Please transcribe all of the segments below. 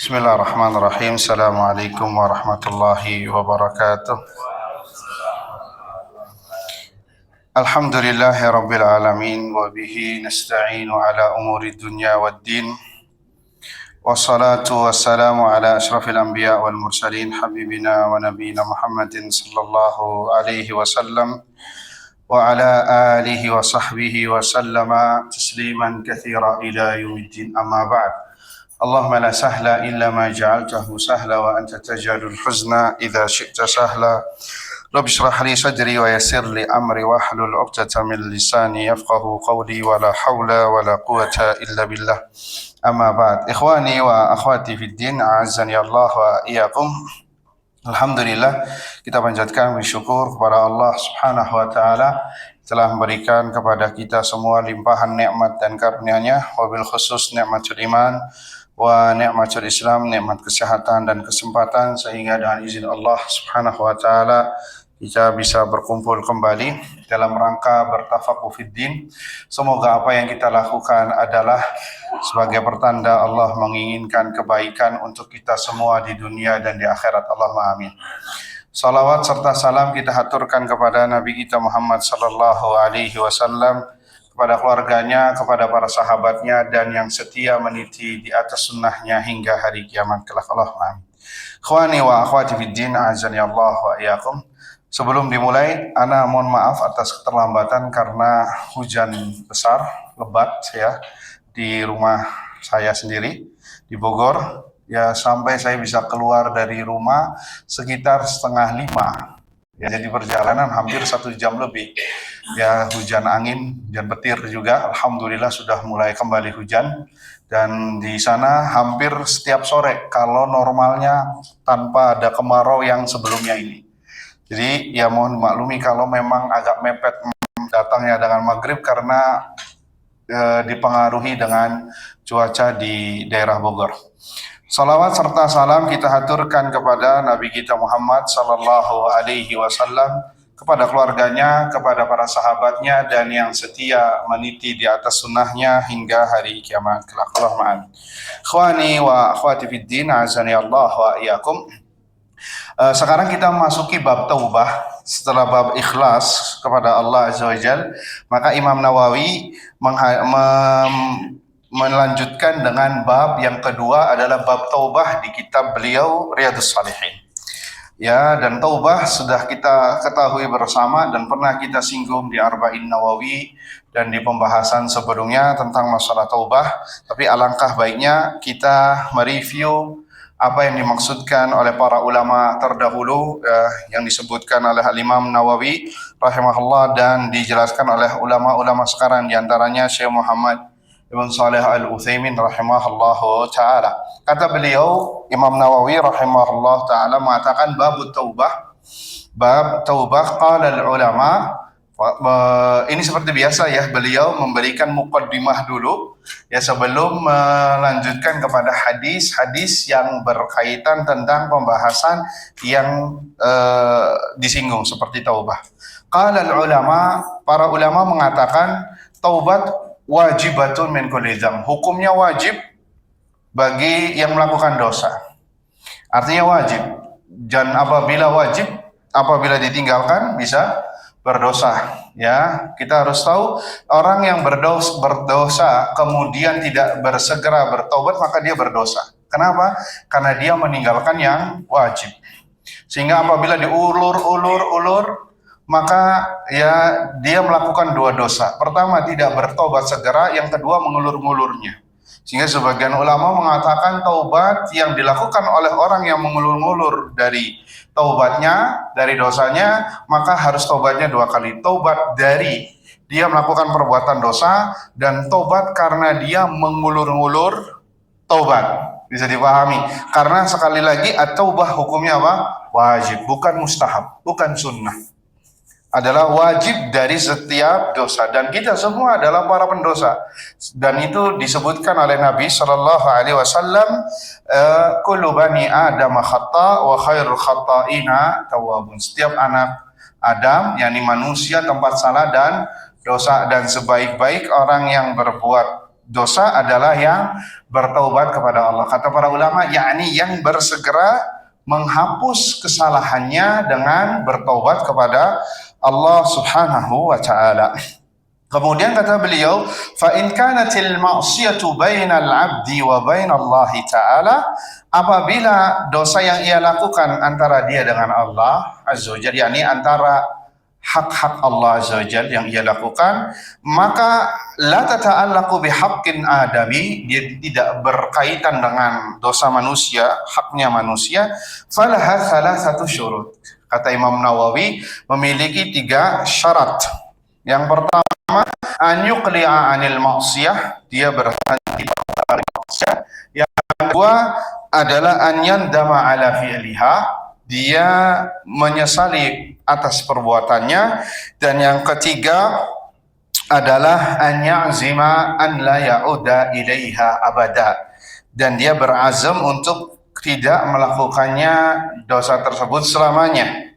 Bismillahirrahmanirrahim. Assalamualaikum warahmatullahi wabarakatuh. Alhamdulillahi rabbil alamin wa bihi nasta'inu ala umuri dunya waddin. Wassalatu wassalamu ala asyrafil anbiya wal mursalin habibina wa nabiyina Muhammadin sallallahu alaihi wasallam wa ala alihi wa sahbihi wa sallama tasliman katsira ila yaumiddin, amma ba'd. Allahumma la sahla illa ma ja'altahu sahla wa anta taj'alul huzna idza syi'ta sahla. Rabbi shrah li sadri wa yassir li amri wahlul 'uqdatam min lisani yafqahu qawli wa la haula wa la quwwata illa billah. Amma ba'd. Ikhwani wa akhwati fid din, a'azzani Allah wa iyyakum. Alhamdulillah, kita panjatkan bersyukur kepada Allah Subhanahu wa taala telah memberikan kepada kita semua limpahan nikmat dan karunia-Nya, wabil khusus nikmatul iman wa nikmatul Islam, nikmat kesehatan dan kesempatan, sehingga dengan izin Allah Subhanahu wa taala kita bisa berkumpul kembali dalam rangka bertafaquh fiddin. Semoga apa yang kita lakukan adalah sebagai pertanda Allah menginginkan kebaikan untuk kita semua di dunia dan di akhirat. Allahumma amin. Salawat serta salam kita haturkan kepada Nabi kita Muhammad sallallahu alaihi wasallam, kepada keluarganya, kepada para sahabatnya, dan yang setia meniti di atas sunnahnya hingga hari kiamat kelak. Allahumma amin. Ikhwani wa akhwati fiddin, a'azzani Allah wa iyyakum. Sebelum dimulai, ana mohon maaf atas keterlambatan karena hujan besar, lebat ya, di rumah saya sendiri di Bogor. Ya, sampai saya bisa keluar dari rumah sekitar 4:30. Ya, jadi perjalanan hampir 1 jam lebih. Ya, hujan angin, hujan petir juga. Alhamdulillah sudah mulai kembali hujan. Dan di sana hampir setiap sore, kalau normalnya tanpa ada kemarau yang sebelumnya ini. Jadi ya mohon maklumi kalau memang agak mepet datangnya dengan maghrib karena dipengaruhi dengan cuaca di daerah Bogor. Salawat serta salam kita haturkan kepada Nabi kita Muhammad sallallahu alaihi wasallam, kepada keluarganya, kepada para sahabatnya, dan yang setia meniti di atas sunnahnya hingga hari kiamat kelak. Allahumma amin. Ikhwani wa akhwati fiddin, azani Allah wa iyyakum. Sekarang kita memasuki bab taubah. Setelah bab ikhlas kepada Allah Azza wa Jal, maka Imam Nawawi melanjutkan dengan bab yang kedua, adalah bab taubah di kitab beliau Riyadhus Shalihin. Ya, dan taubah sudah kita ketahui bersama dan pernah kita singgung di Arba'in Nawawi dan di pembahasan sebelumnya tentang masalah taubah. Tapi alangkah baiknya kita mereview apa yang dimaksudkan oleh para ulama terdahulu, yang disebutkan oleh Imam Nawawi rahimahullah dan dijelaskan oleh ulama-ulama sekarang, diantaranya Syekh Muhammad Ibn Shalih Al-Utsaimin rahimahullah ta'ala. Kata beliau, Imam Nawawi rahimahullah ta'ala mengatakan bab taubah, qala al-ulama. Ini seperti biasa ya, beliau memberikan muqaddimah dulu ya sebelum melanjutkan kepada hadis-hadis yang berkaitan tentang pembahasan yang disinggung seperti taubah. Qala al-ulama, para ulama mengatakan taubat wajibatun min kulli dzam. Hukumnya wajib bagi yang melakukan dosa. Artinya wajib. Dan apabila ditinggalkan bisa berdosa. Ya, kita harus tahu orang yang berdosa kemudian tidak bersegera bertobat, maka dia berdosa. Kenapa? Karena dia meninggalkan yang wajib. Sehingga apabila diulur-ulur, maka ya dia melakukan 2 dosa. Pertama, tidak bertobat segera, yang kedua mengulur-ngulurnya. Sehingga sebagian ulama mengatakan taubat yang dilakukan oleh orang yang mengulur-ngulur dari taubatnya, dari dosanya, maka harus taubatnya 2 kali. Taubat dari dia melakukan perbuatan dosa, dan taubat karena dia mengulur-ngulur taubat. Bisa dipahami. Karena sekali lagi at-taubah hukumnya apa? Wajib, bukan mustahab, bukan sunnah. Adalah wajib dari setiap dosa, dan kita semua adalah para pendosa, dan itu disebutkan oleh Nabi Shallallahu Alaihi Wasallam, kullu bani Adam khata wa khairul khata'ina tawwabun. Setiap anak Adam, yakni manusia, tempat salah dan dosa, dan sebaik-baik orang yang berbuat dosa adalah yang bertaubat kepada Allah. Kata para ulama, yakni yang bersegera menghapus kesalahannya dengan bertaubat kepada Allah Subhanahu wa taala. Kemudian kata beliau, fa in kanatil ma'siyatu bainal 'abdi wa bainallahi ta'ala, apabila dosa yang ia lakukan antara dia dengan Allah Azza wa Jalla, yakni antara hak-hak Allah Azza wa Jalla yang ia lakukan, maka la tata'allaqu bihaqqin adami, dia tidak berkaitan dengan dosa manusia, haknya manusia, falaha thalathatu syurut. Kata Imam Nawawi, memiliki 3 syarat. Yang pertama, an yuqli'a anil maksiyah, dia berhenti dari maksiyah. Yang kedua adalah an yandama ala fi'liha, dia menyesali atas perbuatannya. Dan yang ketiga adalah an ya'zima an la ya'uda ilaiha abada, dan dia berazam untuk tidak melakukannya dosa tersebut selamanya.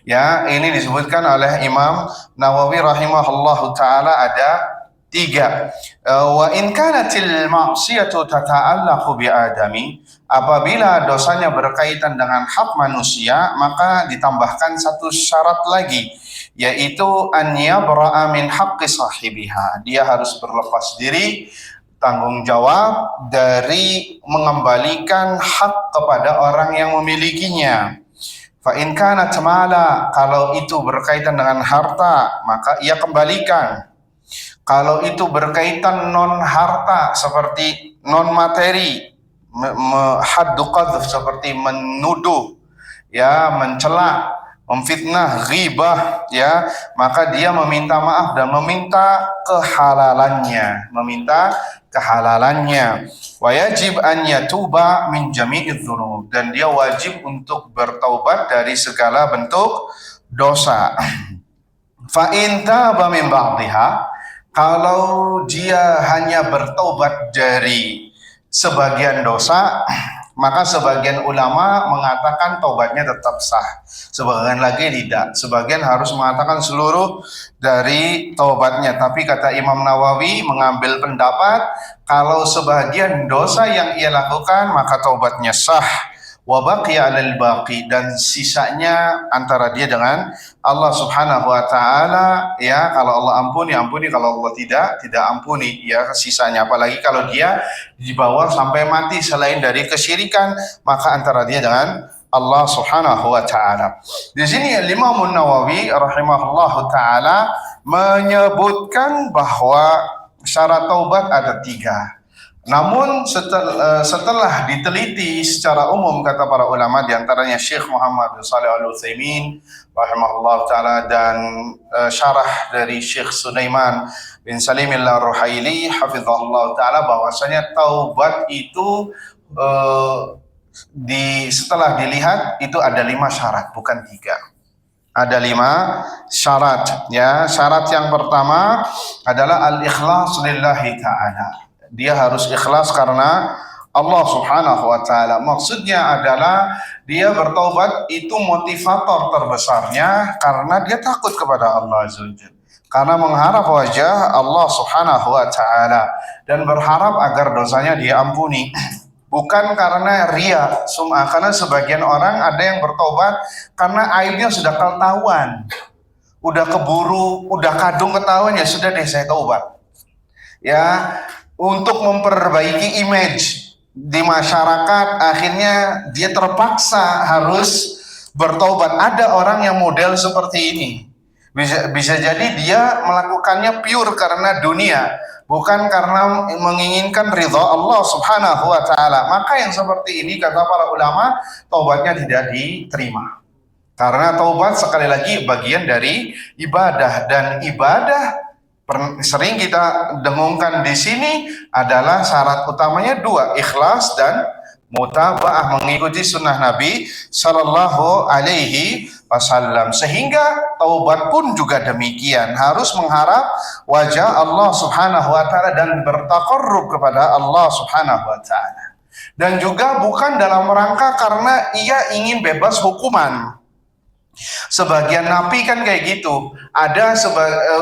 Ya, ini disebutkan oleh Imam Nawawi rahimahullahu taala ada 3. Wa in kanatil ma'siyatu tata'allaqu bi adami, apabila dosanya berkaitan dengan hak manusia, maka ditambahkan 1 syarat lagi, yaitu an yabra'a min haqqi sahibiha, dia harus berlepas diri, tanggung jawab dari mengembalikan hak kepada orang yang memilikinya. Fa in kanat mala, kalau itu berkaitan dengan harta, maka ia kembalikan. Kalau itu berkaitan non harta seperti non materi, haddu qadhf seperti menuduh, ya, mencela, memfitnah, ghibah, ya, maka dia meminta maaf dan meminta kehalalannya. Wajib an yatuba min jami'idz dzunub, dan dia wajib untuk bertaubat dari segala bentuk dosa. Fa in taba min ba'dihha, kalau dia hanya bertaubat dari sebagian dosa, maka sebagian ulama mengatakan taubatnya tetap sah, sebagian lagi tidak. Sebagian harus mengatakan seluruh dari taubatnya. Tapi kata Imam Nawawi mengambil pendapat kalau sebagian dosa yang ia lakukan maka taubatnya sah. Wa baqiya 'alal baqi, dan sisanya antara dia dengan Allah Subhanahu wa taala, ya, kalau Allah ampuni, kalau Allah tidak ampuni, ya, sisanya. Apalagi kalau dia dibawa sampai mati selain dari kesyirikan, maka antara dia dengan Allah Subhanahu wa taala. Di sini Imam Nawawi rahimahullahu taala menyebutkan bahwa syarat taubat ada 3. Namun setelah diteliti secara umum, kata para ulama, diantaranya Syekh Muhammad bin Shalih Al-Utsaimin rahimahullah ta'ala, dan syarah dari Syekh Sulaiman bin Salim Ar-Ruhaili hafizahullah ta'ala, bahwasanya taubat itu setelah dilihat itu ada 5 syarat, bukan 3. Ada 5 syarat, ya. Syarat yang pertama adalah al-ikhlas lillahi ta'ala. Dia harus ikhlas karena Allah Subhanahu wa taala. Maksudnya adalah dia bertaubat itu motivator terbesarnya karena dia takut kepada Allah Azza wa Jalla, karena mengharap wajah Allah Subhanahu wa taala dan berharap agar dosanya diampuni. Bukan karena ria, sum'ah. Karena sebagian orang ada yang bertobat karena aibnya sudah ketahuan, udah keburu, udah kadung ketahuan, ya sudah deh saya taubat, ya, untuk memperbaiki image di masyarakat. Akhirnya dia terpaksa harus bertobat. Ada orang yang model seperti ini. Bisa jadi dia melakukannya pure karena dunia, bukan karena menginginkan ridha Allah Subhanahu wa taala. Maka yang seperti ini, kata para ulama, taubatnya tidak diterima. Karena taubat sekali lagi bagian dari ibadah, dan ibadah sering kita dengungkan di sini adalah syarat utamanya 2, ikhlas dan mutabaah, mengikuti sunnah Nabi Sallallahu Alaihi Wasallam. Sehingga taubat pun juga demikian, harus mengharap wajah Allah Subhanahu Wa Taala dan bertaqarrub kepada Allah Subhanahu Wa Taala. Dan juga bukan dalam rangka karena ia ingin bebas hukuman. Sebagian napi kan kayak gitu, ada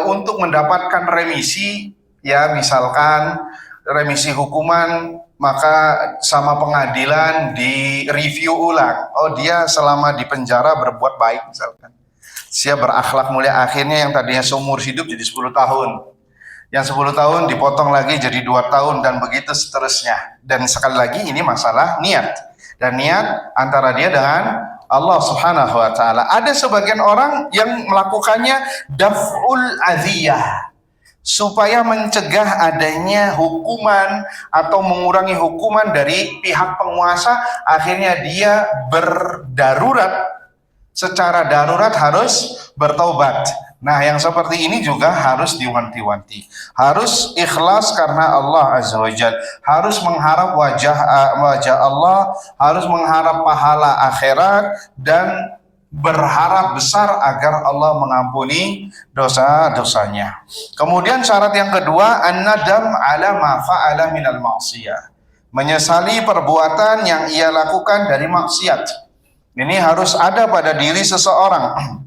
untuk mendapatkan remisi, ya, misalkan remisi hukuman, maka sama pengadilan di review ulang. Oh, dia selama di penjara berbuat baik misalkan. Dia berakhlak mulia, akhirnya yang tadinya seumur hidup jadi 10 tahun. Yang 10 tahun dipotong lagi jadi 2 tahun dan begitu seterusnya. Dan sekali lagi ini masalah niat. Dan niat antara dia dengan Allah Subhanahu wa taala. Ada sebagian orang yang melakukannya daf'ul adhiyah, supaya mencegah adanya hukuman atau mengurangi hukuman dari pihak penguasa. Akhirnya dia berdarurat, secara darurat harus bertaubat. Nah, yang seperti ini juga harus diwanti-wanti. Harus ikhlas karena Allah Azza wa Jalla. Harus mengharap wajah Allah, harus mengharap pahala akhirat, dan berharap besar agar Allah mengampuni dosa-dosanya. Kemudian syarat yang kedua, an-nadam ala ma fa'ala minal ma'siyah. Menyesali perbuatan yang ia lakukan dari maksiat. Ini harus ada pada diri seseorang.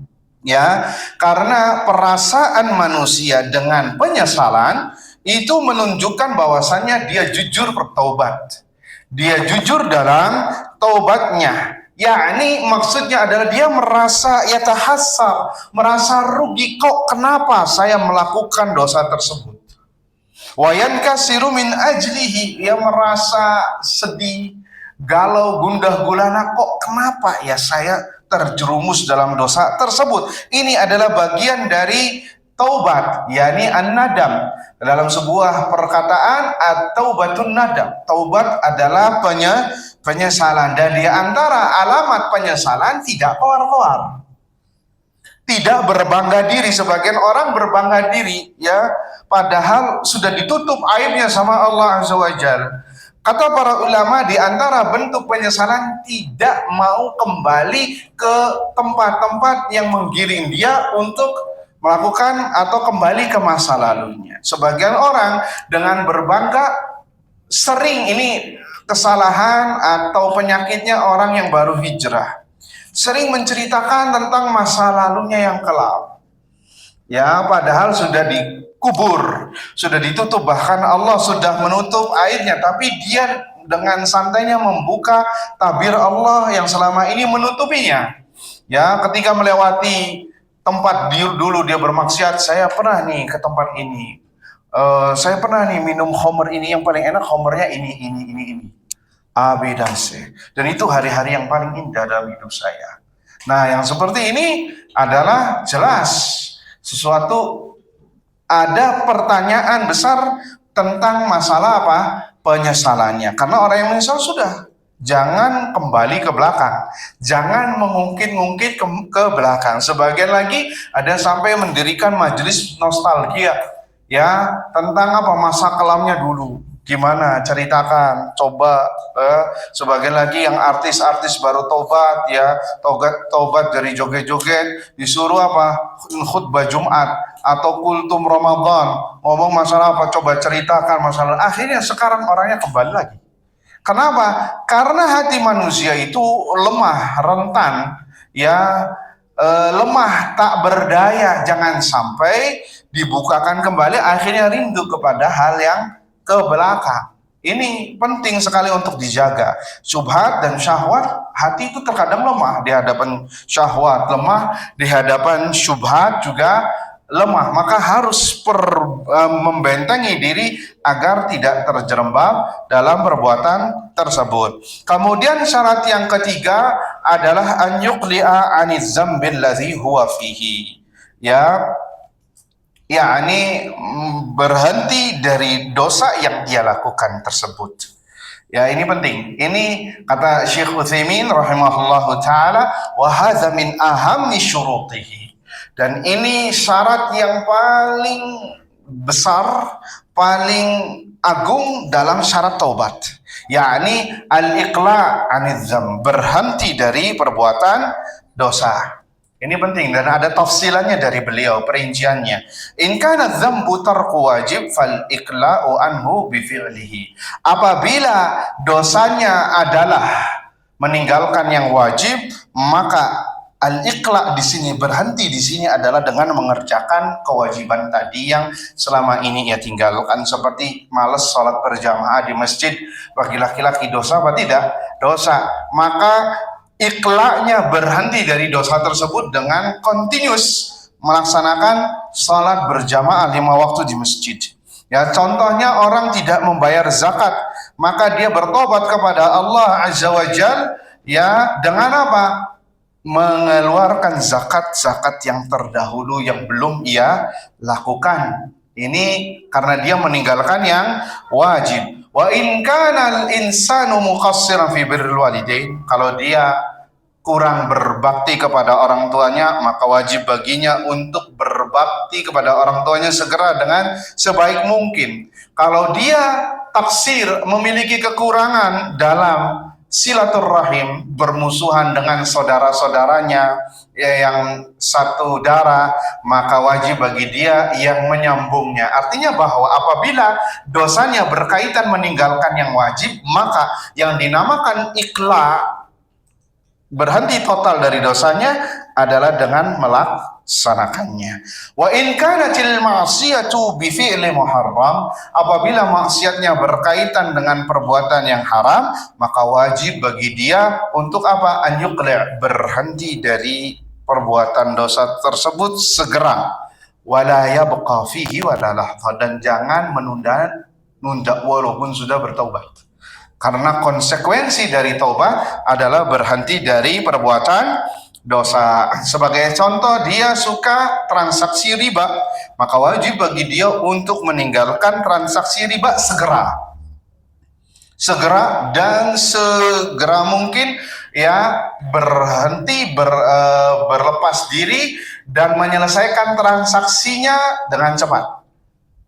Ya, karena perasaan manusia dengan penyesalan itu menunjukkan bahwasannya dia jujur bertaubat. Dia jujur dalam taubatnya. Yakni maksudnya adalah dia merasa yatahassar, merasa rugi, kok kenapa saya melakukan dosa tersebut. Wa yankasiru min ajlihi, dia merasa sedih, galau, gundah gulana, kok kenapa ya saya terjerumus dalam dosa tersebut. Ini adalah bagian dari taubat, yakni an-nadam. Dalam sebuah perkataan, at-taubatun nadam. Taubat adalah penyesalan, dan di antara alamat penyesalan tidak koar-koar, tidak berbangga diri. Sebagian orang berbangga diri, ya, padahal sudah ditutup aibnya sama Allah Azza wa Jalla. Kata para ulama, di antara bentuk penyesalan tidak mau kembali ke tempat-tempat yang menggiring dia untuk melakukan atau kembali ke masa lalunya. Sebagian orang dengan berbangga, sering ini kesalahan atau penyakitnya orang yang baru hijrah, sering menceritakan tentang masa lalunya yang kelam. Ya, padahal sudah dikubur, sudah ditutup, bahkan Allah sudah menutup airnya, tapi dia dengan santainya membuka tabir Allah yang selama ini menutupinya. Ya, ketika melewati tempat dulu dia bermaksiat, saya pernah nih ke tempat ini, saya pernah nih minum khamr ini, yang paling enak khamrnya ini, A, B, dan C. Dan itu hari-hari yang paling indah dalam hidup saya. Nah, yang seperti ini adalah jelas sesuatu, ada pertanyaan besar tentang masalah apa? Penyesalannya. Karena orang yang menyesal sudah, jangan kembali ke belakang, jangan mengungkit-ungkit ke belakang. Sebagian lagi ada sampai mendirikan majelis nostalgia, ya, tentang apa? Masa kelamnya dulu. Gimana, ceritakan, coba. Sebagian lagi yang artis-artis baru tobat, ya, tobat dari joget-joget, disuruh apa? Khutbah Jumat atau kultum Ramadan, ngomong masalah apa? Coba ceritakan masalah. Akhirnya sekarang orangnya kembali lagi. Kenapa? Karena hati manusia itu lemah, rentan, ya, lemah, tak berdaya. Jangan sampai dibukakan kembali, akhirnya rindu kepada hal yang ke belakang. Ini penting sekali untuk dijaga. Syubhat dan syahwat, hati itu terkadang lemah di hadapan syahwat, lemah di hadapan syubhat juga lemah. Maka harus membentengi diri agar tidak terjerembab dalam perbuatan tersebut. Kemudian syarat yang ketiga adalah an yuqli'a 'aniz dzambil ladzi huwa fihi. Ya, yakni berhenti dari dosa yang dia lakukan tersebut. Ya, ini penting. Ini kata Syekh Utsaimin rahimahullahu taala, wa hadza min ahammi syurutihi. Dan ini syarat yang paling besar, paling agung dalam syarat taubat. Yakni al-iqla' 'aniz dzam, berhenti dari perbuatan dosa. Ini penting dan ada tafsilannya dari beliau, perinciannya. In kana dzambu tarku wajib fal iqla'u anhu bi fi'lihi. Apabila dosanya adalah meninggalkan yang wajib, maka Al-iqla di sini, berhenti di sini adalah dengan mengerjakan kewajiban tadi yang selama ini ia tinggalkan, seperti malas sholat berjamaah di masjid. Bagi laki-laki dosa apa tidak? Dosa. Maka iqla'nya berhenti dari dosa tersebut dengan continuous melaksanakan sholat berjamaah 5 waktu di masjid. Ya, contohnya orang tidak membayar zakat, maka dia bertobat kepada Allah Azza wa Jal, ya, dengan apa? Mengeluarkan zakat-zakat yang terdahulu yang belum ia lakukan. Ini karena dia meninggalkan yang wajib. Wa in kana al-insanu muqassiran fi birril walidain, kalau dia kurang berbakti kepada orang tuanya, maka wajib baginya untuk berbakti kepada orang tuanya segera dengan sebaik mungkin. Kalau dia taksir, memiliki kekurangan dalam silaturrahim, bermusuhan dengan saudara-saudaranya yang satu darah, maka wajib bagi dia yang menyambungnya. Artinya bahwa apabila dosanya berkaitan meninggalkan yang wajib, maka yang dinamakan ikhla, berhenti total dari dosanya, adalah dengan melaksanakannya. Wa in kanatil ma'siyatu bi fi'li muharram, apabila maksiatnya berkaitan dengan perbuatan yang haram, maka wajib bagi dia untuk apa? An yuqli', berhenti dari perbuatan dosa tersebut segera. Wala yabqa fihi wala lahdha, dan jangan menunda walaupun sudah bertaubat. Karena konsekuensi dari taubat adalah berhenti dari perbuatan dosa. Sebagai contoh, dia suka transaksi riba, maka wajib bagi dia untuk meninggalkan transaksi riba segera dan segera mungkin, ya, berhenti, berlepas diri dan menyelesaikan transaksinya dengan cepat.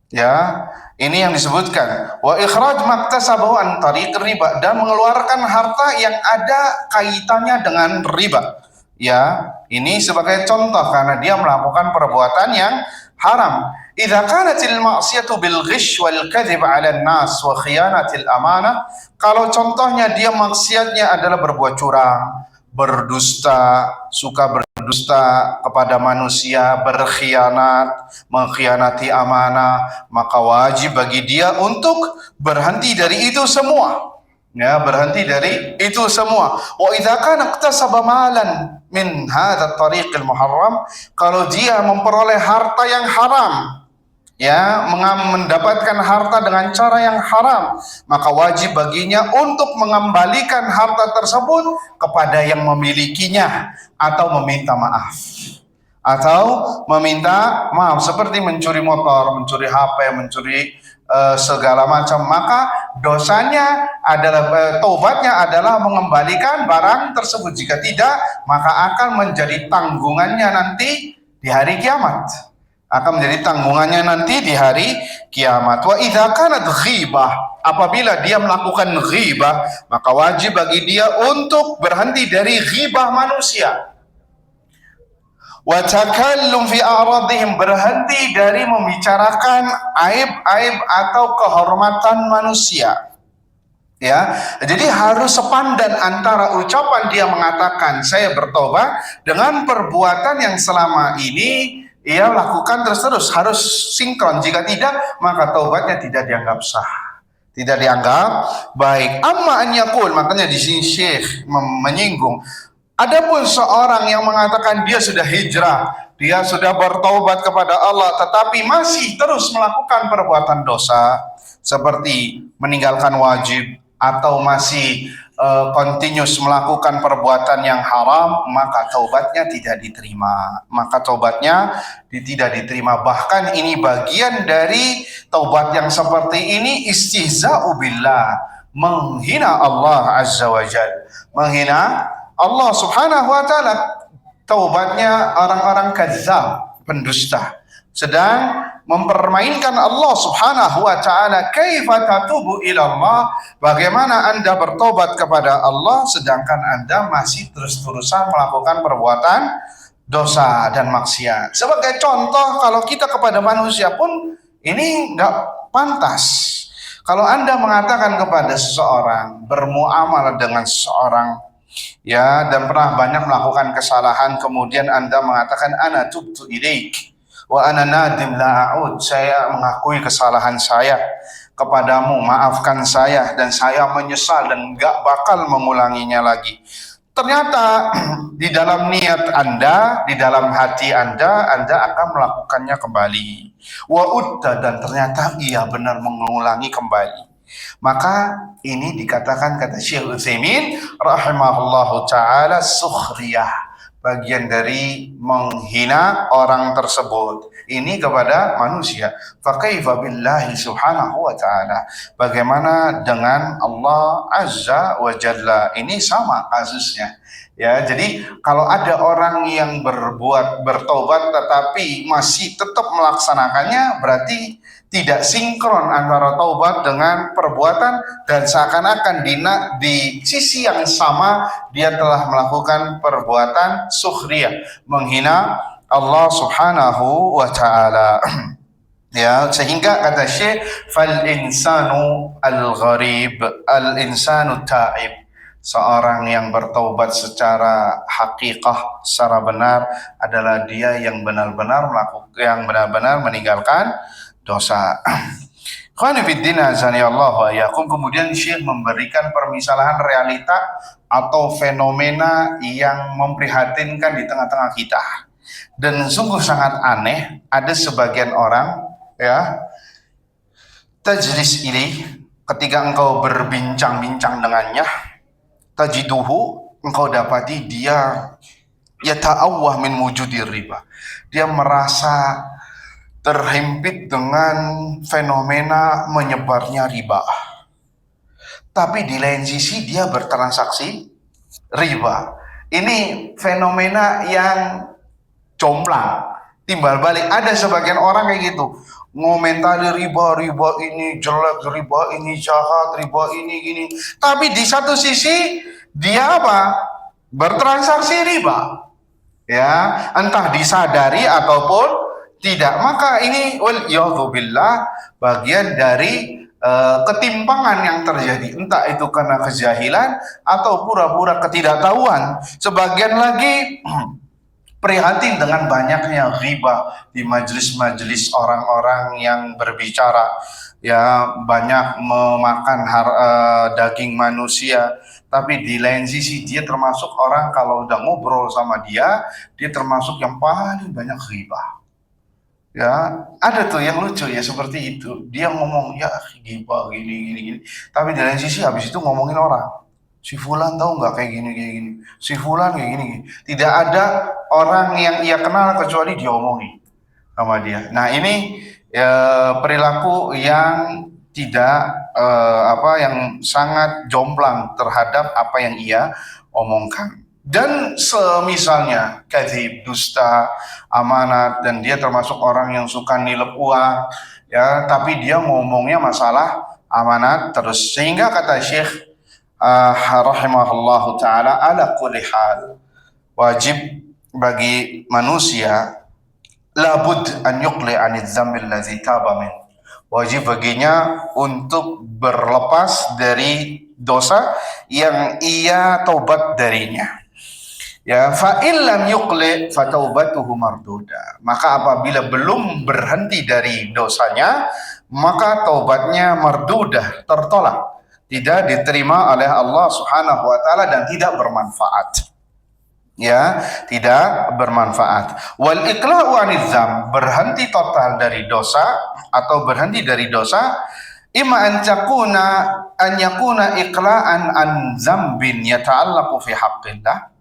Ya, ini yang disebutkan wa ikhraj maktasabahu an tariq riba, dan mengeluarkan harta yang ada kaitannya dengan riba. Ya, ini sebagai contoh karena dia melakukan perbuatan yang haram. Idza kanatil ma'siyatu bil ghish wal kadhib 'ala an-nas wa khiyanatil amanah, kalau contohnya dia maksiatnya adalah berbuat curang, berdusta, suka berdusta kepada manusia, berkhianat, mengkhianati amanah, maka wajib bagi dia untuk berhenti dari itu semua. Ya, berhenti dari itu semua. Wa idza kana iktasaba malan min hadzal tariqil muharram, kalau dia memperoleh harta yang haram, ya, mendapatkan harta dengan cara yang haram, maka wajib baginya untuk mengembalikan harta tersebut kepada yang memilikinya atau meminta maaf. Seperti mencuri motor, mencuri HP, mencuri segala macam, maka dosanya adalah, taubatnya adalah mengembalikan barang tersebut. Jika tidak, maka akan menjadi tanggungannya nanti di hari kiamat. Akan menjadi tanggungannya nanti di hari kiamat. Wa idza kanat ghibah, apabila dia melakukan ghibah, maka wajib bagi dia untuk berhenti dari ghibah manusia. Wa takallum fi a'radihim, berhenti dari membicarakan aib-aib atau kehormatan manusia. Ya, jadi harus sepandan antara ucapan dia mengatakan saya bertobat dengan perbuatan yang selama ini ia lakukan terus-terus, harus sinkron. Jika tidak, maka taubatnya tidak dianggap sah, tidak dianggap baik. Amma an yaqul, makanya di sini Syekh menyinggung, adapun seorang yang mengatakan dia sudah hijrah, dia sudah bertaubat kepada Allah, tetapi masih terus melakukan perbuatan dosa seperti meninggalkan wajib atau masih continuous melakukan perbuatan yang haram, maka taubatnya tidak diterima. Tidak diterima. Bahkan ini bagian dari taubat yang seperti ini, istihza'u billah, menghina Allah Azza wa Jalla, menghina Allah Subhanahu wa taala. Taubatnya orang-orang kadzdzab, pendusta, sedang mempermainkan Allah Subhanahu wa taala. Kaifa tatubu ila Allah, bagaimana Anda bertobat kepada Allah sedangkan Anda masih terus-terusan melakukan perbuatan dosa dan maksiat. Sebagai contoh, kalau kita kepada manusia pun ini enggak pantas. Kalau Anda mengatakan kepada seseorang, bermuamalah dengan seseorang, Ya, dan pernah banyak melakukan kesalahan, kemudian Anda mengatakan ana tubtu ilaik wa ana nadim la a'ud, saya mengakui kesalahan saya kepadamu, maafkan saya dan saya menyesal dan enggak bakal mengulanginya lagi. Ternyata di dalam niat Anda, di dalam hati Anda akan melakukannya kembali. Wa udda, dan ternyata ia benar mengulangi kembali. Maka ini dikatakan, kata Syekh Utsaimin rahimahullahu taala, sukhriyah, bagian dari menghina orang tersebut ini kepada manusia. Fa kaifa billahi subhanahu wa taala, bagaimana dengan Allah azza wa jalla? Ini sama kasusnya. Ya, jadi kalau ada orang yang bertobat tetapi masih tetap melaksanakannya, berarti tidak sinkron antara taubat dengan perbuatan, dan seakan-akan di sisi yang sama dia telah melakukan perbuatan sukhriyah, menghina Allah subhanahu wa ta'ala. Ya, sehingga kata Syekh, fal insanu al-gharib al insanu ta'ib, seorang yang bertaubat secara hakikah, secara benar adalah dia yang benar-benar meninggalkan dosa. Kemudian Syekh memberikan permisalan realita atau fenomena yang memprihatinkan di tengah-tengah kita, dan sungguh sangat aneh. Ada sebagian orang, ya, tajlis ini, ketika engkau berbincang-bincang dengannya, tajiduhu, engkau dapati dia yata'awwah min wujudir riba, dia merasa terhimpit dengan fenomena menyebarnya riba, tapi di lain sisi dia bertransaksi riba. Ini fenomena yang jomplang, timbal balik. Ada sebagian orang kayak gitu, ngomentari riba ini jelek, riba ini jahat, riba ini gini, tapi di satu sisi dia apa? Bertransaksi riba, ya, entah disadari ataupun tidak. Maka ini waliyadzubillah bagian dari ketimpangan yang terjadi, entah itu karena kejahilan atau pura-pura ketidaktahuan. Sebagian lagi prihatin dengan banyaknya riba di majelis-majelis orang-orang yang berbicara, ya, banyak memakan daging manusia. Tapi di lain sisi dia termasuk orang, kalau udah ngobrol sama dia termasuk yang paling banyak riba. Ya, ada tuh yang lucu ya seperti itu. Dia ngomong ya gibah gini. Tapi di lain sisi habis itu ngomongin orang. Si fulan tahu nggak kayak gini. Si fulan kayak gini. Tidak ada orang yang ia kenal kecuali dia omongin sama dia. Nah, ini perilaku yang tidak yang sangat jomplang terhadap apa yang ia omongkan. Dan semisalnya kadzib, dusta, amanat, dan dia termasuk orang yang suka nilep uang, ya, tapi dia ngomongnya masalah amanat terus. Sehingga kata Syekh rahimahullahu taala, ala kulli hal, wajib bagi manusia labud an yuqli anidz dzambil ladzi taba min, wajib baginya untuk berlepas dari dosa yang ia taubat darinya. Ya, fa illam yuqli fa taubatuhu marduda. Maka apabila belum berhenti dari dosanya, maka taubatnya mardudah, tertolak, tidak diterima oleh Allah Subhanahu wa taala dan tidak bermanfaat. Ya, tidak bermanfaat. Wal iqla'u anidz dzam, berhenti total dari dosa atau berhenti dari dosa, imma an yakuna iqla'an an dzambin yata'allaqu fi haqqillah.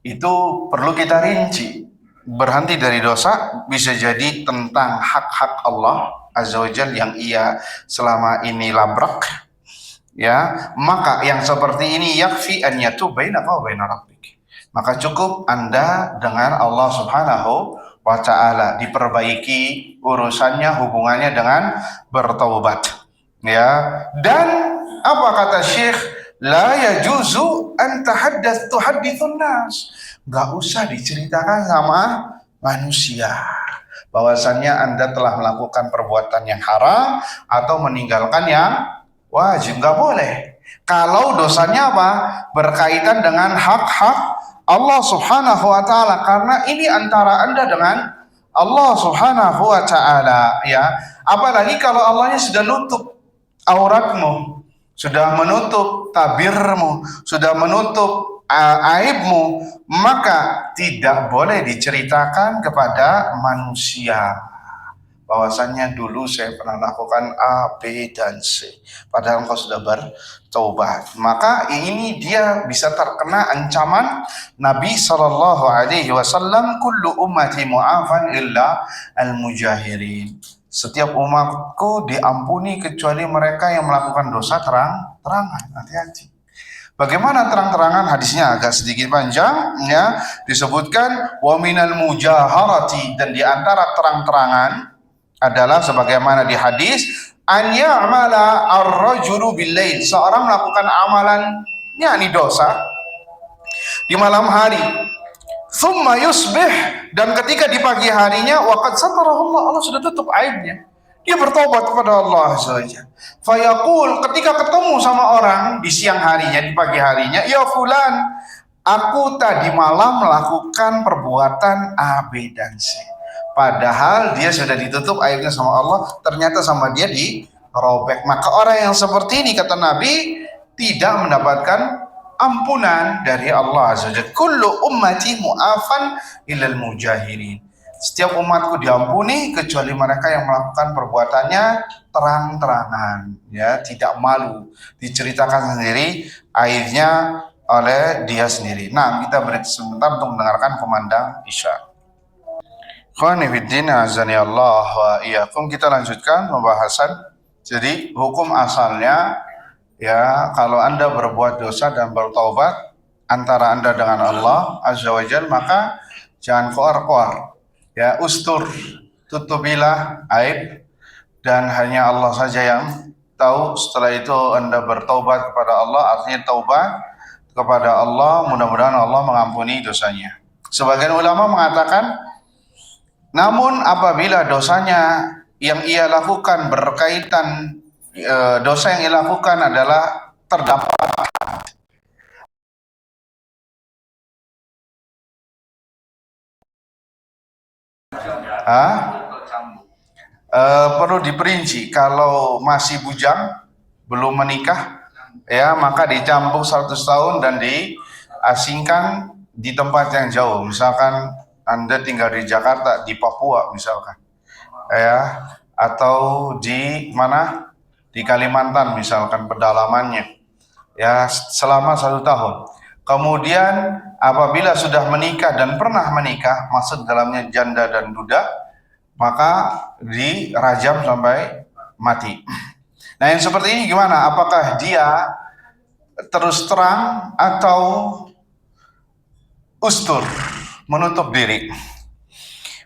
Itu perlu kita rinci. Berhenti dari dosa bisa jadi tentang hak-hak Allah Azza wa Jalla yang ia selama ini labrak, ya. Maka yang seperti ini yakfi an yatub bainaka wa baina rabbik. Maka cukup Anda dengan Allah Subhanahu wa taala, diperbaiki urusannya, hubungannya dengan bertaubat, ya. Dan apa kata Syekh, la yajuzu an tuhadditsun nas, nggak usah diceritakan sama manusia bahwasannya Anda telah melakukan perbuatan yang haram atau meninggalkan yang wajib, nggak boleh. Kalau dosanya apa? Berkaitan dengan hak-hak Allah Subhanahu wa taala, karena ini antara Anda dengan Allah Subhanahu wa taala, ya. Apalagi kalau Allahnya sudah nutup auratmu, sudah menutup tabirmu, sudah menutup aibmu, maka tidak boleh diceritakan kepada manusia bahwasannya dulu saya pernah lakukan A, B, dan C, padahal engkau sudah bertaubat. Maka ini dia bisa terkena ancaman Nabi Shallallahu Alaihi Wasallam, kullu ummati mu'afan illa al-mujahirin. Setiap umatku diampuni kecuali mereka yang melakukan dosa terang-terangan. Hati-hati. Bagaimana terang-terangan? Hadisnya agak sedikit panjang, ya. Disebutkan wa minal mujaharati, dan di antara terang-terangan adalah sebagaimana di hadis, an ya'mala ar-rajulu bil-lail, seorang melakukan amalan yakni dosa di malam hari, thumma yusbih, dan ketika di pagi harinya waqad satarahullah, Allah sudah tutup aibnya, dia bertobat kepada Allah saja. Fayaqul, ketika ketemu sama orang di siang harinya, di pagi harinya, ya fulan, aku tadi malam melakukan perbuatan A, B, dan C. Padahal dia sudah ditutup aibnya sama Allah, ternyata sama dia dirobek. Maka orang yang seperti ini, kata Nabi, tidak mendapatkan ampunan dari Allah Azza wa Jalla. Kullu ummati mu'afan ilal mujahirin. Setiap umatku diampuni kecuali mereka yang melakukan perbuatannya terang-terangan, ya, tidak malu, diceritakan sendiri aibnya oleh dia sendiri. Nah, kita berhenti sebentar untuk mendengarkan kumandang Isya. Khawani fiddin azani Allah wa iyyakum. Kita lanjutkan pembahasan. Jadi hukum asalnya, ya, kalau Anda berbuat dosa dan bertaubat antara Anda dengan Allah Azza wa Jalla, maka jangan koar-koar, ya, ustur, tutupilah aib, dan hanya Allah saja yang tahu. Setelah itu Anda bertaubat kepada Allah, artinya taubat kepada Allah, mudah-mudahan Allah mengampuni dosanya. Sebagian ulama mengatakan, namun apabila dosanya yang ia lakukan berkaitan, dosa yang ia lakukan adalah terdapat perlu diperinci. Kalau masih bujang, belum menikah, ya, maka dicambuk 100 tahun dan diasingkan di tempat yang jauh. Misalkan Anda tinggal di Jakarta, di Papua misalkan, ya, atau di mana, di Kalimantan misalkan pedalamannya, ya, selama 1 tahun. Kemudian apabila sudah menikah dan pernah menikah, masuk dalamnya janda dan duda, maka dirajam sampai mati. Nah, yang seperti ini gimana? Apakah dia terus terang atau ustur, menutup diri?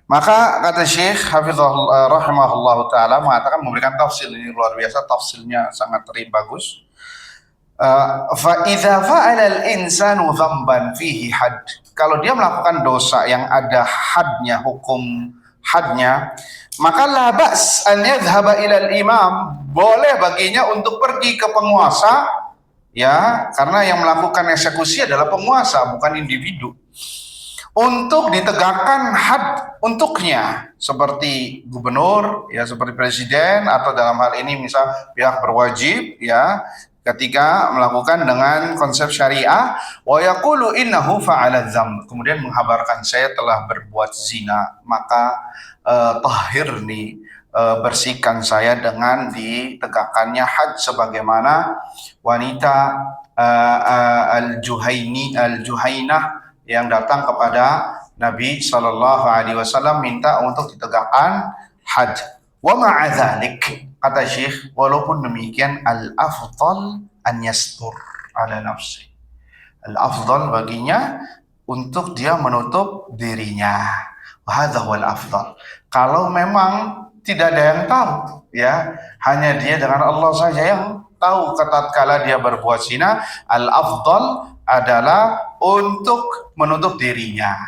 Maka kata Syekh Hafizahullah rahimahullah ta'ala mengatakan, memberikan tafsir ini luar biasa, tafsirnya sangat bagus. Fa idza fa'ala al-insanu dzamban fihi had, kalau dia melakukan dosa yang ada hadnya, hukum hadnya, maka la ba's an yadhhaba ila al-imam, boleh baginya untuk pergi ke penguasa, ya, karena yang melakukan eksekusi adalah penguasa, bukan individu, untuk ditegakkan had untuknya, seperti gubernur, ya, seperti presiden, atau dalam hal ini misal pihak berwajib, ya, ketika melakukan dengan konsep syariah, wa yaqulu innahu fa'ala dzam, kemudian menghabarkan saya telah berbuat zina, maka tahhirni, bersihkan saya dengan ditegakkannya had, sebagaimana wanita al-Juhainah yang datang kepada Nabi Shallallahu Alaihi Wasallam minta untuk ditegakkan had. Wa ma'adzalik, kata Syekh, walaupun demikian, al-afdal an yastur ala nafsi, al-afdal baginya untuk dia menutup dirinya. Hadza wal afdal. Kalau memang tidak ada yang tahu, ya, hanya dia dengan Allah saja yang tahu tatkala dia berbuat zina, al-afdal adalah untuk menutup dirinya,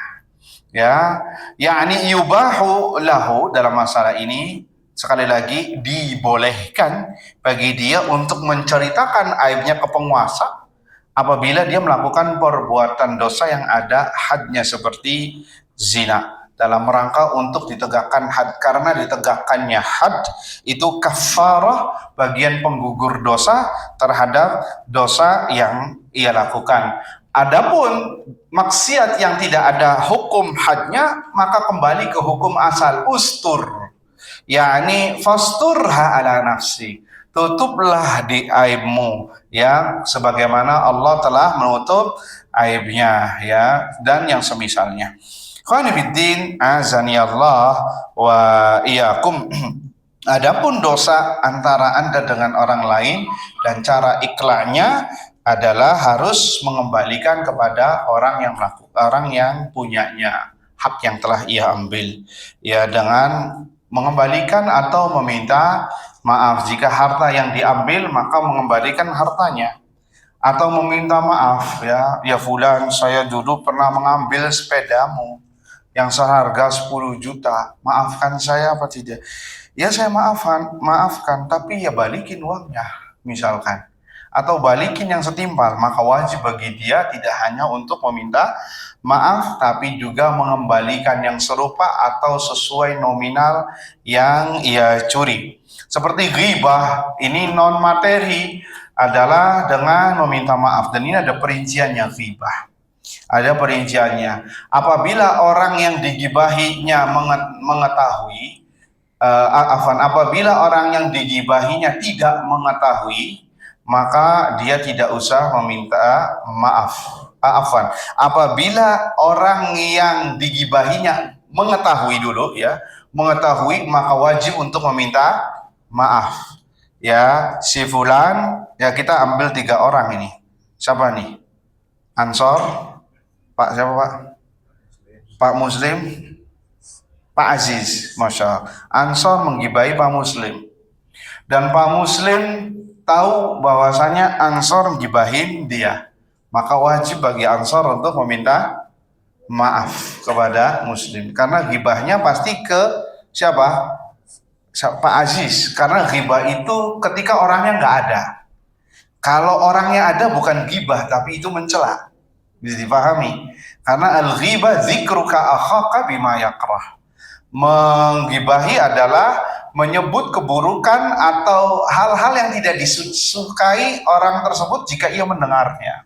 ya, yakni yubahu lahu, dalam masalah ini Sekali lagi, dibolehkan bagi dia untuk menceritakan aibnya ke penguasa apabila dia melakukan perbuatan dosa yang ada hadnya seperti zina, dalam rangka untuk ditegakkan had, karena ditegakkannya had itu kafarah, bagian penggugur dosa terhadap dosa yang ia lakukan. Adapun maksiat yang tidak ada hukum hadnya, maka kembali ke hukum asal, ustur, yakni fasturha ala nafsi, tutuplah di aibmu, ya, sebagaimana Allah telah menutup aibnya, ya, dan yang semisalnya. Khonifiddin azani Allah wa iyakum. Adapun dosa antara Anda dengan orang lain dan cara iklanya adalah harus mengembalikan kepada orang yang orang yang punyanya hak yang telah ia ambil, ya, dengan mengembalikan atau meminta maaf. Jika harta yang diambil, maka mengembalikan hartanya, atau meminta maaf, ya fulan, saya dulu pernah mengambil sepedamu yang seharga 10 juta, maafkan saya apa tidak? Ya saya maafkan, tapi ya balikin uangnya misalkan, atau balikin yang setimpal. Maka wajib bagi dia tidak hanya untuk meminta maaf, tapi juga mengembalikan yang serupa atau sesuai nominal yang ia curi. Seperti ghibah, ini non materi adalah dengan meminta maaf, dan ini ada perinciannya ghibah. Ada perinciannya. Apabila orang yang digibahinya mengetahui, apabila orang yang digibahinya tidak mengetahui, maka dia tidak usah meminta maaf. Apabila orang yang digibahinya mengetahui dulu, ya, mengetahui, maka wajib untuk meminta maaf. Ya, si fulan, ya, kita ambil 3 orang ini. Siapa nih? Ansor, Pak siapa Pak? Pak Muslim, Pak Aziz, Masya Allah. Ansor menggibahi Pak Muslim, dan Pak Muslim tahu bahwasanya Ansor menggibahin dia, maka wajib bagi Ansor untuk meminta maaf kepada Muslim, karena gibahnya pasti ke siapa? Pak Aziz, karena gibah itu ketika orangnya nggak ada. Kalau orangnya ada bukan gibah, tapi itu mencela. Bisa dipahami, karena al-ghibah dzikruka akhaka bima yakrah. Menggibahi adalah menyebut keburukan atau hal-hal yang tidak disukai orang tersebut jika ia mendengarnya.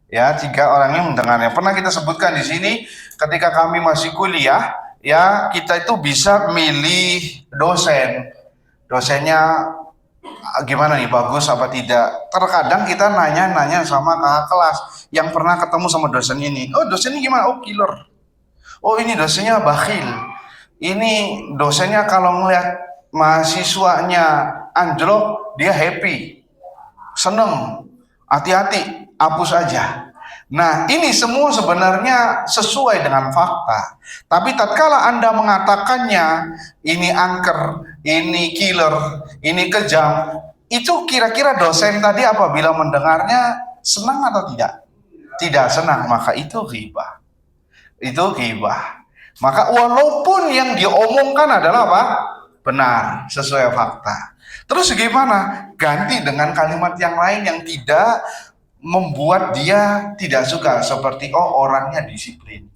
Ya, jika orangnya mendengarnya. Pernah kita sebutkan di sini ketika kami masih kuliah, ya, kita itu bisa milih dosen. Dosennya gimana nih, bagus apa tidak? Terkadang kita nanya-nanya sama kakak kelas yang pernah ketemu sama dosen ini. Oh, dosen ini gimana? Oh, killer. Oh, ini dosennya bakhil. Ini dosennya kalau ngelihat mahasiswanya anjlok, dia happy, seneng, hati-hati, hapus aja. Nah, ini semua sebenarnya sesuai dengan fakta. Tapi tatkala Anda mengatakannya ini angker, ini killer, ini kejam, itu kira-kira dosen tadi apabila mendengarnya senang atau tidak? Tidak senang, maka itu ghibah. Itu ghibah. Maka walaupun yang diomongkan adalah apa? Benar, sesuai fakta. Terus gimana? Ganti dengan kalimat yang lain yang tidak membuat dia tidak suka, seperti oh orangnya disiplin,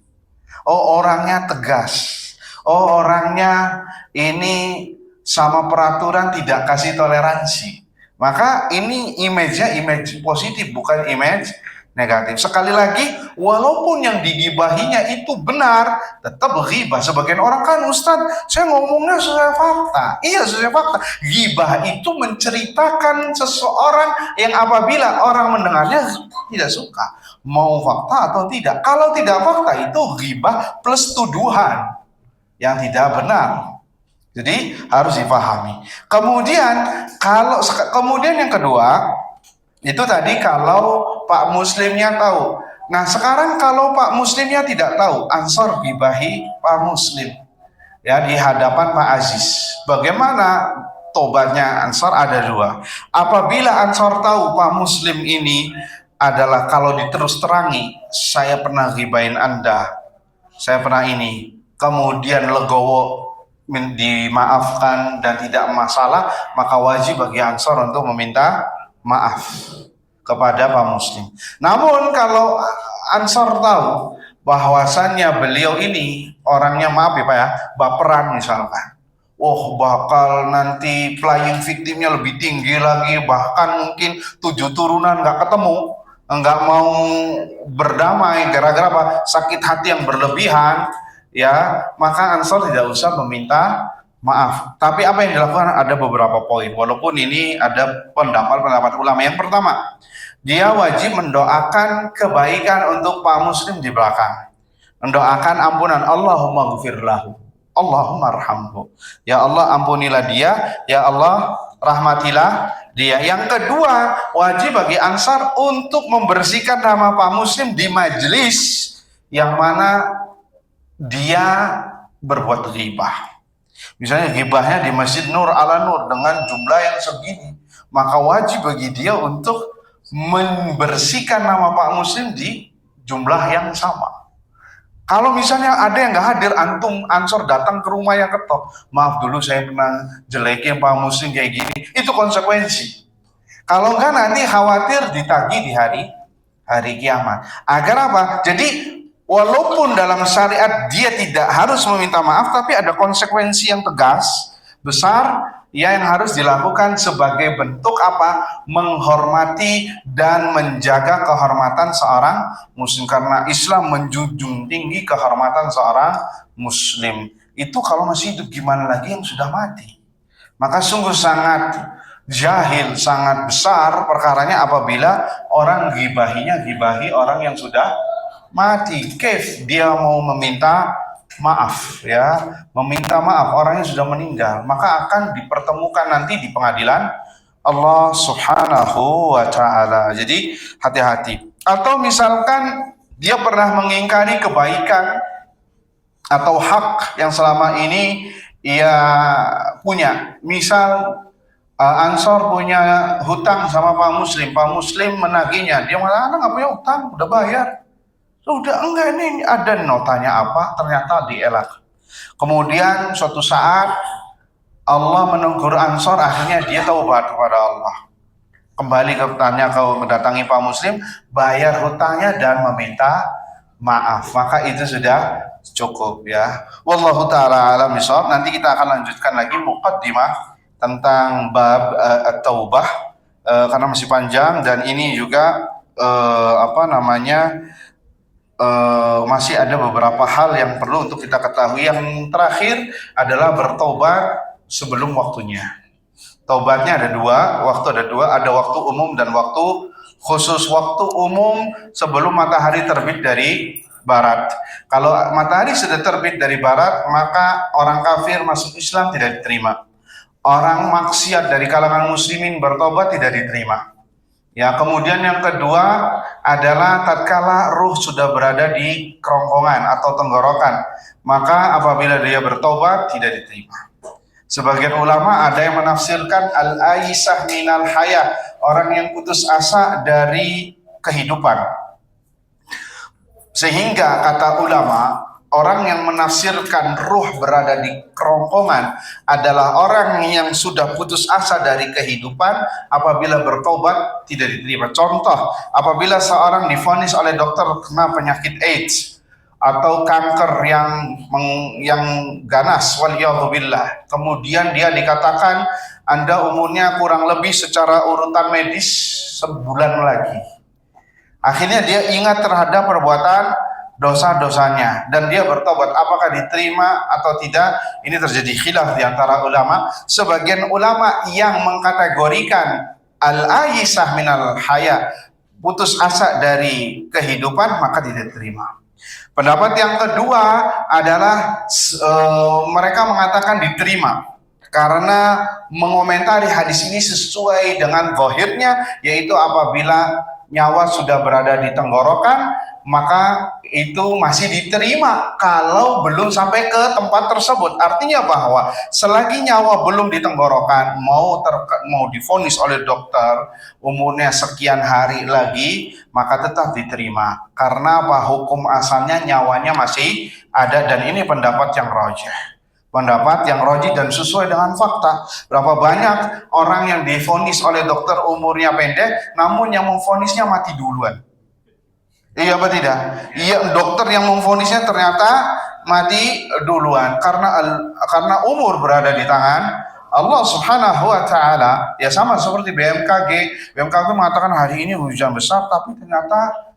oh orangnya tegas, oh orangnya ini sama peraturan tidak kasih toleransi. Maka ini image-nya image positif, bukan image negatif. Sekali lagi, walaupun yang digibahinya itu benar, tetap ghibah. Sebagian orang kan, Ustadz, saya ngomongnya sesuai fakta. Iya, sesuai fakta. Ghibah itu menceritakan seseorang yang apabila orang mendengarnya tidak suka, mau fakta atau tidak. Kalau tidak fakta, itu ghibah plus tuduhan yang tidak benar. Jadi harus dipahami. Kemudian yang kedua, itu tadi kalau Pak Muslimnya tahu. Nah, sekarang kalau Pak Muslimnya tidak tahu, Ansor gibahi Pak Muslim, ya, di hadapan Pak Aziz. Bagaimana tobatnya Ansor? Ada 2. Apabila Ansor tahu Pak Muslim ini adalah, kalau diterus terangi, saya pernah gibahin Anda, saya pernah ini, kemudian legowo, dimaafkan dan tidak masalah, maka wajib bagi Ansor untuk meminta maaf kepada kaum muslim. Namun kalau Ansor tahu bahwasannya beliau ini orangnya, maaf ya Pak ya, baperan misalkan, bakal nanti playing victimnya lebih tinggi lagi, bahkan mungkin 7 turunan nggak ketemu, nggak mau berdamai gara-gara apa? Sakit hati yang berlebihan, ya, maka Ansor tidak usah meminta maaf. Tapi apa yang dilakukan ada beberapa poin, walaupun ini ada pendapat ulama. Yang pertama, dia wajib mendoakan kebaikan untuk Pak Muslim di belakang, mendoakan ampunan, Allahumma ghfir lahu, Allahumma arhamhu, ya Allah ampunilah dia, ya Allah rahmatilah dia. Yang kedua, wajib bagi Ansar untuk membersihkan nama Pak Muslim di majelis yang mana dia berbuat ghibah. Misalnya ghibahnya di Masjid Nur ala Nur dengan jumlah yang segini, maka wajib bagi dia untuk membersihkan nama Pak Muslim di jumlah yang sama. Kalau misalnya ada yang nggak hadir, antum Ansor datang ke rumah yang ketok, maaf dulu saya pernah jelekin Pak Muslim kayak gini, itu konsekuensi. Kalau enggak nanti khawatir ditagih di hari kiamat. Agar apa? Jadi walaupun dalam syariat dia tidak harus meminta maaf, tapi ada konsekuensi yang tegas, besar, ya, yang harus dilakukan sebagai bentuk apa? Menghormati dan menjaga kehormatan seorang muslim, karena Islam menjunjung tinggi kehormatan seorang muslim. Itu kalau masih hidup, gimana lagi yang sudah mati? Maka sungguh sangat jahil, sangat besar perkaranya apabila orang gibahi orang yang sudah mati. Kef dia mau meminta maaf, ya, meminta maaf orang yang sudah meninggal, maka akan dipertemukan nanti di pengadilan Allah Subhanahu wa ta'ala. Jadi hati-hati. Atau misalkan dia pernah mengingkari kebaikan atau hak yang selama ini ia punya. Misal Ansor punya hutang sama Pak Muslim menagihnya, dia mengatakan nggak punya hutang, udah bayar. Sudah, enggak, ini ada notanya apa, ternyata dielak. Kemudian suatu saat Allah menegur Ansor, akhirnya dia taubat kepada Allah, kembali ke mendatangi Pak Muslim, bayar hutangnya dan meminta maaf, maka itu sudah cukup, ya. Wallahu ta'ala alam bishawab. Nanti kita akan lanjutkan lagi muqaddimah tentang bab at-taubah, karena masih panjang dan ini juga masih ada beberapa hal yang perlu untuk kita ketahui. Yang terakhir adalah bertobat sebelum waktunya. Taubatnya ada dua, ada waktu umum dan waktu khusus. Waktu umum sebelum matahari terbit dari barat. Kalau matahari sudah terbit dari barat, maka orang kafir masuk Islam tidak diterima. Orang maksiat dari kalangan muslimin bertobat tidak diterima. Ya, kemudian yang kedua adalah tatkala ruh sudah berada di kerongkongan atau tenggorokan, maka apabila dia bertobat tidak diterima. Sebagian ulama ada yang menafsirkan al-aisah minal haya, orang yang putus asa dari kehidupan. Sehingga kata ulama, orang yang menafsirkan ruh berada di kerongkongan adalah orang yang sudah putus asa dari kehidupan, apabila bertobat tidak diterima. Contoh, apabila seorang divonis oleh dokter kena penyakit AIDS atau kanker yang ganas, waliyadzubillah, kemudian dia dikatakan Anda umurnya kurang lebih secara urutan medis sebulan lagi. Akhirnya dia ingat terhadap perbuatan dosa-dosanya dan dia bertobat, apakah diterima atau tidak? Ini terjadi khilaf di antara ulama. Sebagian ulama yang mengkategorikan al-aisah minal haya, putus asa dari kehidupan, maka tidak diterima. Pendapat yang kedua adalah mereka mengatakan diterima, karena mengomentari hadis ini sesuai dengan zahirnya, yaitu apabila nyawa sudah berada di tenggorokan, maka itu masih diterima kalau belum sampai ke tempat tersebut. Artinya bahwa selagi nyawa belum di tenggorokan, mau divonis oleh dokter umurnya sekian hari lagi, maka tetap diterima. Karena apa? Hukum asalnya nyawanya masih ada, dan ini pendapat yang rajih. pendapat yang rajih dan sesuai dengan fakta. Berapa banyak orang yang divonis oleh dokter umurnya pendek, namun yang memvonisnya mati duluan. Iya apa tidak? Iya, dokter yang memvonisnya ternyata mati duluan karena umur berada di tangan Allah Subhanahu wa taala. Ya sama seperti BMKG. BMKG mengatakan hari ini hujan besar, tapi ternyata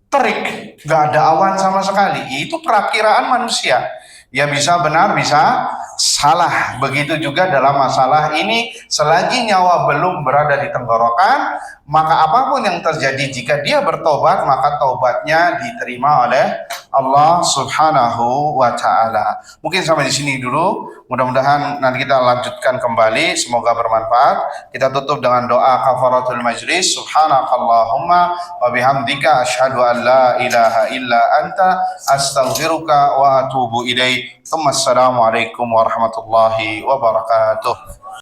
terik, nggak ada awan sama sekali. Itu perakiraan manusia. Ya bisa benar, bisa salah. Begitu juga dalam masalah ini, selagi nyawa belum berada di tenggorokan, maka apapun yang terjadi, jika dia bertobat, maka taubatnya diterima oleh Allah Subhanahu wa taala. Mungkin sampai di sini dulu. Mudah-mudahan nanti kita lanjutkan kembali. Semoga bermanfaat. Kita tutup dengan doa kafaratul majlis. Subhanakallahumma wa bihamdika asyhadu an la ilaha illa anta astaghfiruka wa atubu ilaik. Assalamualaikum warahmatullahi wabarakatuh.